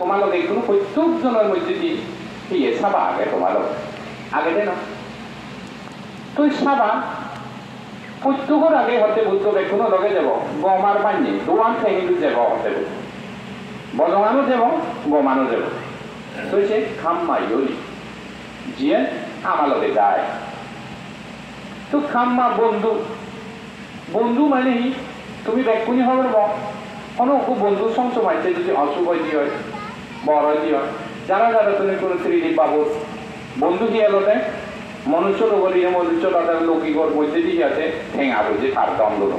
তোমালোক এইগুলো প্রত্যেকজনের মধ্যে দিয়ে ইয়ে সাবা আগে তোমালোক আগে দে না তুই সাবা প্রত্যেকের আগে হতে বুদ্ধ বেগুনো লগে যাব গমার বান্যে দোয়ান থেকে যাব হতে বজমানো যাব গমানো যাব তুই সে খাম্মাই হলি যিয়ে আমার লগে যায় তো খাম্মা বন্ধু বন্ধু মানে তুমি বেগুনি হবার কোনো বন্ধু সংসমাইতে যদি অশুভ দিয়ে বড় দিয়ে যারা যারা তুমি কোনো ত্রিদীপ বাবু বন্ধু দিয়ে এলোতে মনুষ্য রোগী মনুষ্য তাদের লৌকিকর মধ্যে দিয়ে আছে ঠেঙা বুঝে তার দ্বন্দ্ব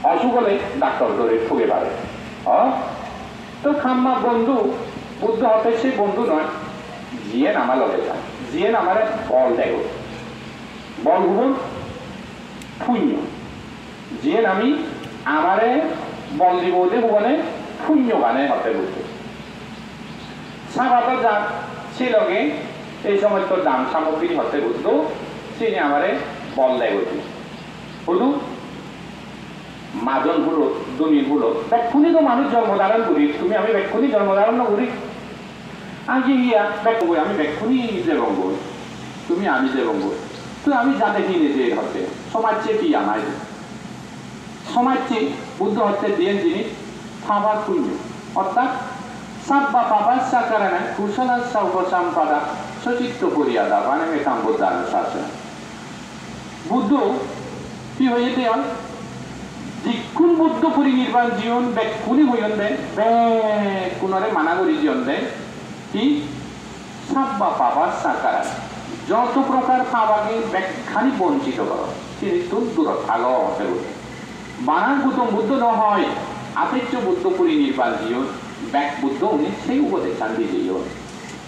অসুখ হলে ডাক্তার ধরে ঠুকে পারে তো খাম্মা বন্ধু বুদ্ধ হতে সেই বন্ধু নয় জিয়েন আমার লগে যায় জিয়েন আমার বল দেয় বল হুবন শূন্য জিয়েন আমি আমারে বল দিব হুবনে শূন্য গানে হতে বুঝতে সাবাত যাক সে লগে এই সময় তো দাম সামগ্রী হতে বুঝতো তিনি আমারে বল দেয় বুঝি বুঝু মাজন হলো দুনির হলো ব্যাক্ষুনি তো মানুষ জন্মধারণ করি তুমি আমি ব্যাক্ষুনি জন্মধারণ না করি আগে গিয়া ব্যাখ্যা আমি ব্যাক্ষুনি যে বঙ্গ তুমি আমি যে বঙ্গ তো আমি যা দেখি নিজে হতে সমাজ চেয়ে কি আমার সমাজ চেয়ে বুদ্ধ হচ্ছে দিয়ে জিনিস ফাঁবা শূন্য অর্থাৎ সাপ বা পাপার সাকারানে কুশলা সাউপসাম্পাদা সচিত্ত পরিয়াদা মানে মেকাম বুদ্ধান শাসন বুদ্ধ কি হয়েছে যিখন বুদ্ধ পরিনির্বাণ জীবন ব্যাকুনি হইন দেয় ব্যাকুণরে মানাগরি জীবন দেয় কি সাপ বা পাপার সাকারা যত প্রকার পাবাকে ব্যাখ্যানি বঞ্চিত করো তিনি তোর দূরত ভালো হতে বলে বানান গৌতম বুদ্ধ নহয় আতেচ্য বুদ্ধ পরিনির্বাণ জীবন ব্যাক বুদ্ধ উনি সেই উপদেশান দিয়ে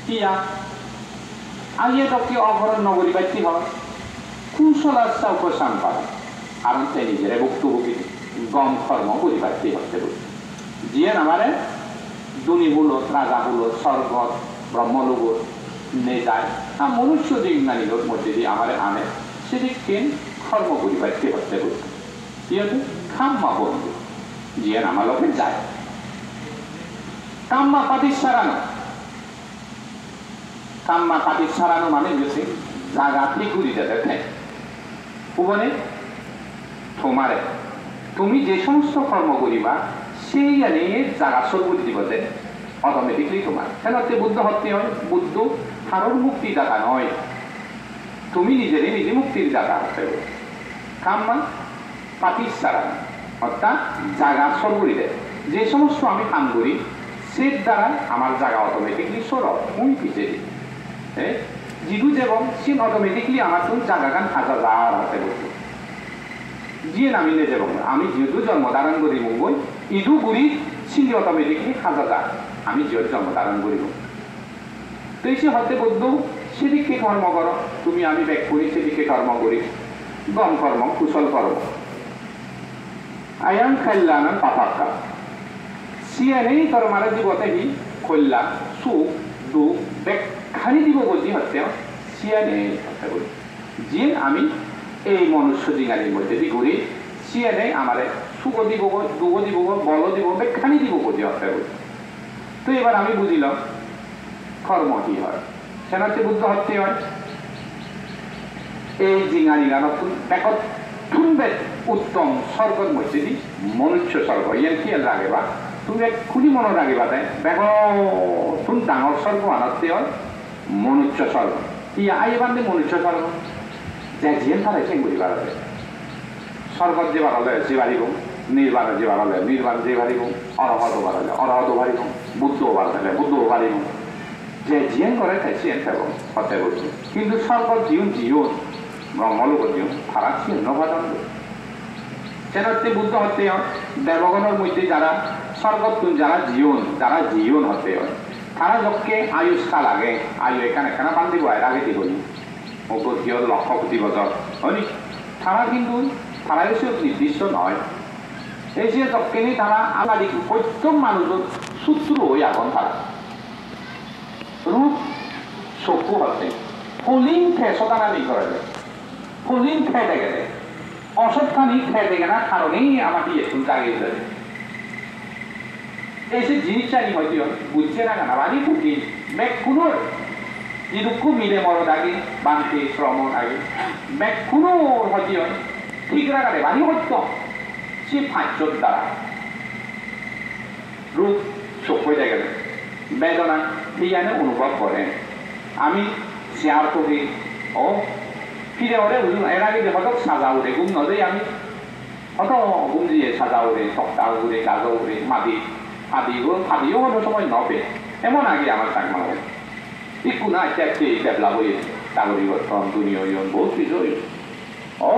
কিয়া আগে তোকে অপহরণ নগরী ব্যক্তি হয় কুশলাস্তা উপসান পারে কারণ সে নিজেরা ভুক্তভোগী গম কর্ম পরিবারটি হতে বলে যিয়ে আমারে দুনি হলো রাজা হলো স্বর্গত ব্রহ্মলোক নে যায় আর মনুষ্য বিজ্ঞানীর মধ্যে দিয়ে আমারে আনে সেদিকে কর্ম পরিবারটি হতে বলে কি হচ্ছে খাম্মা বন্ধু যিয়ে আমার লোকে যায় কাম্মা পাতির সারানো কাম্মা পাতির সারানো মানে হচ্ছে জাগা ঘুরি যেতে ভুবনে তোমারে তুমি যে সমস্ত কর্ম করিবা সেই নিয়ে জাগা সর্বতি দিবতে অটোমেটিকলি তোমার কেন বুদ্ধ হতে হয় বুদ্ধ কারোর মুক্তি দাতা নয় তুমি নিজেরই নিজে মুক্তির দাতা হতে হবে কাম্মা পাতির সারানো অর্থাৎ জাগা সর্বরি দেয় যে সমস্ত আমি কাম করি সের দ্বারা আমার জায়গা অটোমেটিকলি সরব মুই পিছিয়ে দিই যিদু যেমন সে অটোমেটিকলি আমার তো জায়গা গান হাজার হাতে বসে যিয়ে নামি নে যাব আমি যেহেতু জন্মধারণ করি মুম্বই ইদু গুড়ি সিন্ধি অটোমেটিকলি হাজার আমি যেহেতু জন্মধারণ করিব তো সে হতে বদ্ধ সেদিকে কর্ম করো তুমি আমি ব্যাক করি সেদিকে কর্ম করি গম কর্ম কুশল কর্ম আয়ান খাইলান পাপাক্কা সিয়ানেই তোর মারা জীবতে হি কল্যাণ সুখ দুঃখ ব্যাখ্যানি দিব বুঝি হতে সিয়ানে হতে বলি যিয়ে আমি এই মনুষ্য জিঙ্গানির মধ্যে দি ঘুরি সিয়ানে আমারে সুখ দিব দুঃখ দিব বল দিব ব্যাখ্যানি দিব বুঝি হতে বলি তো এবার আমি বুঝিলাম কর্ম কি হয় সেনাতে বুদ্ধ হতে হয় এই জিঙ্গানি গান দেখত শুনবে উত্তম স্বর্গের মধ্যে দি মনুষ্য স্বর্গ ইয়ার কি লাগে বা তুমি এক্ষুনি মনে রাখিবা তাই দেখো তুমি ডাঙর স্বর্গ আনাতে হয় মনুষ্য স্বর্গ কি আই বান্ধে মনুষ্য স্বর্গ যে জিয়েন তারা চেন করি বাড়াবে স্বর্গত যে বাড়ালে যে বাড়িব নির্বাণ যে বাড়ালে নির্বাণ যে বাড়িব অরহত বাড়ালে অরহত বাড়িব বুদ্ধ বাড়ালে বুদ্ধ বাড়িব যে জিয়েন করে তাই চিয়েন থাকব হতে বলছে কিন্তু স্বর্গত জীবন জীবন ব্রহ্মলোক জীবন তারা চিহ্ন ভাজন সেনাতে বুদ্ধ হতে হয় দেবগণের মধ্যে যারা স্বর্গত যারা জীবন হতে হয় তারা যখন আয়ুষ্কাল আগে আয়ু এখানে এখানে বান্ধিব আগে দিব অগ্রতীয় লক্ষ কোটি বছর হয়নি তারা কিন্তু তারা এসে নির্দিষ্ট নয় এই যে যখনই তারা আমাদের প্রত্যেক মানুষের সূত্র হয়ে এখন তারা রূপ চকু হতে ফলিং সদানানি করে দেয় ফলিং খেয়ে গেলে অসৎখানি খেয়ে দেখে না কারণেই আমাকে একটু জাগিয়ে দেবে এই যে জিনিসটাই হয়তো বুঝছে না কেন বাড়ি ফুটি ব্যাগ কোনো যেটুকু মিলে মরদ আগে বাঁধতে শ্রমণ আগে ব্যাগ কোনো হয়তো ঠিক রাখারে বাড়ি হতো সে পাঁচজন দ্বারা রূপ চোখ হয়ে গেল বেদনা সেইখানে অনুভব করেন আমি শেয়ার করি ও ফিরে ওরে এর আগে হয়তো সাজা উঠে ঘুম নদে আমি হয়তো ঘুম দিয়ে সাজা উঠে সপ্তাহ উঠে গাজা উঠে মাদি ফাদিও কোনো সময় নবে এমন আগে আমার চাকমা হয় একটু না একটা ডেভেলপ হয়ে নাগরিক গঠন দুনিয়া বহুত কিছু ও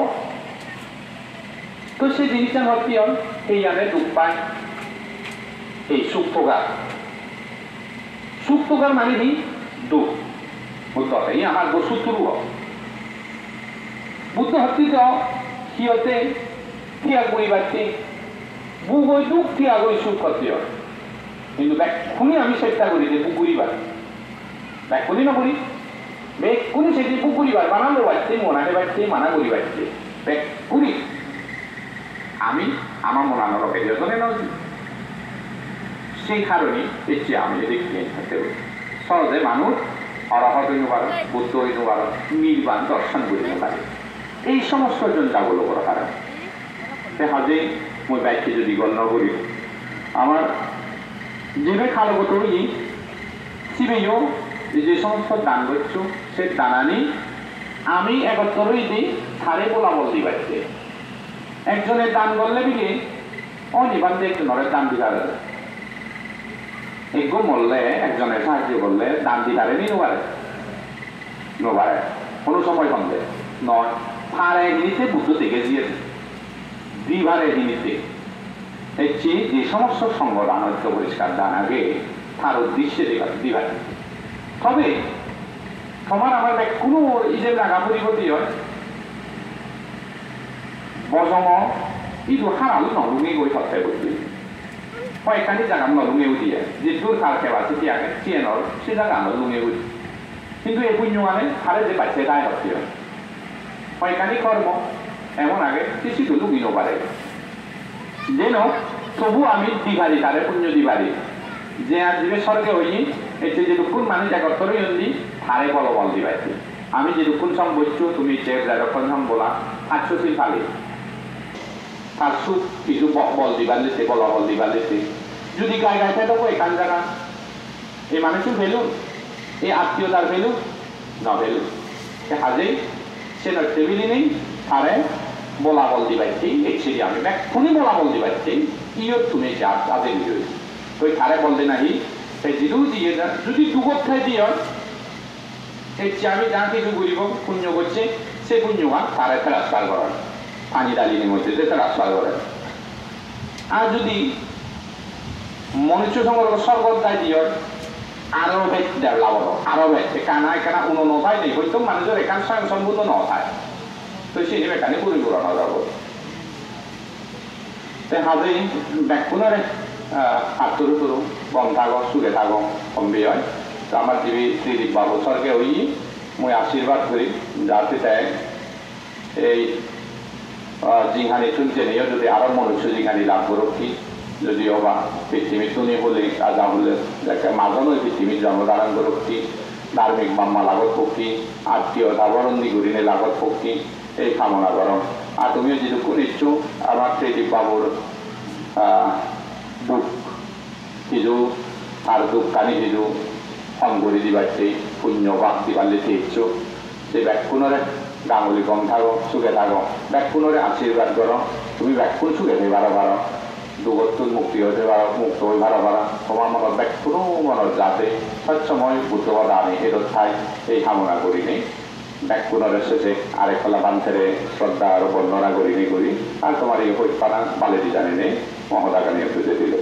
তো সেই জিনিসটা হচ্ছে সেইখানে দুঃখ পায় এই সুখ প্রকার মানে কি দুঃখ বুদ্ধ এই আমার বসুতুরু বুদ্ধ হচ্ছে তো সিহঁতে ত্যাগ কৰিবাতে বুগৈ দুখ ত্যাগ হৈ সুখ হচ্ছে কিন্তু ব্যাকুনি আমি চেষ্টা করি যে পুকুরিবার ব্যাকুনি নকরি ব্যাকুনি সেটি পুকুরিবার বানানো বাড়ছে মনাতে বাড়ছে মানা করি বাড়ছে ব্যাকুনি আমি আমার মনানো রকে যতনে নয় সেই কারণে দেখছি আমি দেখতে থাকতে পারি সহজে মানুষ অরহত হইতে পারে বুদ্ধ হইতে পারে নির্বাণ দর্শন করিতে পারে এই সমস্ত জনতাগুলো করা কারণ হাজে মই বাইককে যদি গণ্য করি আমার যেভাবে খালগত হই সিবেও যে সমস্ত দান করছো সে দানানি আমি একত্রই দিই সারে বলা বলতে পারছে একজনের দান করলে বিলে অনিবার্য একজনের দান দিতে পারে একগো মরলে একজনের সাহায্য করলে দান দিতে পারেনি নোবারে কোনো সময় বন্ধে নয় ফার একদিতে বুদ্ধ থেকে দিয়েছে দ্বিবার একদিতে দেখছি যে সমস্ত সঙ্গ দান হচ্ছে পরিষ্কার দান আগে তার উদ্দেশ্যে দিবার তবে তোমার আমার কোনো ইজের রাগা পরিবর্তী হয় বজম ইটো হারালো নলুঙে গৈ সত্যাই বস্তু কয়েকখানি জায়গা নলুঙে উঠিয়ে যিটোর খাল খেলা চিঠি আগে চিয়েনৰ সে জায়গা নলুঙে উঠি কিন্তু এই পুণ্য মানে হারে যে পাইছে তাই হচ্ছে কয়েকখানি কর্ম এমন আগে কিছুটো লুঙি নপারে যেন তবু আমি দিবারি তারে পুণ্য দিবারি যে আর জীবে স্বর্গে হই এতে যেটুকুন মানুষ একত্রই হলি হারে বল দিবাইছে আমি যেটুকুন সম বসছো তুমি যখন সম বলা 800 ফালি তার সুখ কিছু বল দিবার দিতে বলা বল দিবার দিতে যদি গায়ে গাইতে দেবো এখান জায়গা এই মানুষের ভ্যালু এই আত্মীয়তার ভ্যালু না ভ্যালু হাজেই সে টেবিলি নেই তারে বলা বল দিবাইছি এই সিঁড়ি আমি এক্ষুনি বলা বল দিবাইছি ইয়ত তুমি আজে নিয়ে ওই তারে বলতে নাহি সেই যিটো দিয়ে যদি দুগত খাই দিয়ে এই আমি যা কিছু করিব পুণ্য করছে সে পুণ্যমান তারে ট্রান্সফার করার পানি ডালিনের মধ্যে যে ট্রান্সফার করেন আর যদি মনুষ্য সংগ্রহ স্বর্গত দায় দিয়ে আরো বেশ ডেভেলপ হলো আরো বেশ কানা এখানে উনো নথায় নেই হয়তো মানুষের এখান সম্পূর্ণ নথায় তো সেই এখানে পরিপূরণ যাব হাজে ব্যাকুণরে আত্মরু তরু বম থাকো সুখে থাকো কমবে হয় তো আমার দিবি ত্রিদীপ বাবু স্বর্গে হই মই আশীর্বাদ করি যাতে তাই এই জিহানি শুনতে নিয়ে যদি আরো মনুষ্য জিহানি লাভ করকি যদিও বা পৃথিবী শুনি বলে কাজা বলে মাজনো পৃথিবীর জন্মধারণ করকি ধার্মিক মাম্মা লাগত পক্ষী আত্মীয়তা বরন্দি করিনে লাগত পক্ষী এই কামনা করো আর তুমিও যেটুকু নিচ্ছো আমার ত্রিদীপ বাবুর দুঃখ কিছু আর দুঃখ কানি কিছু সংগরি দিবারছে পুণ্য বাক দিবারলে চেয়েছো যে ব্যাকুণরে গাঙ্গুলি কম থাকো সুখে থাকো ব্যাকুণরে আশীর্বাদ করো তুমি ব্যাকুণ সুখে হয়ে পারো দুগত মুক্তি হতে পারো মুক্ত হয়ে পারো তোমার মনত ব্যাকুণও মনত যাতে সবসময় বুদ্ধবাদ আনি এর ঠাই এই কামনা করি নেই ব্যাকুণরে শেষে আরেক ফলা বান্ধেরে শ্রদ্ধা আর বর্ণনা করি আর তোমার এই হইত পানা বালেদি জানি নেই মহদাগানি একটু দিল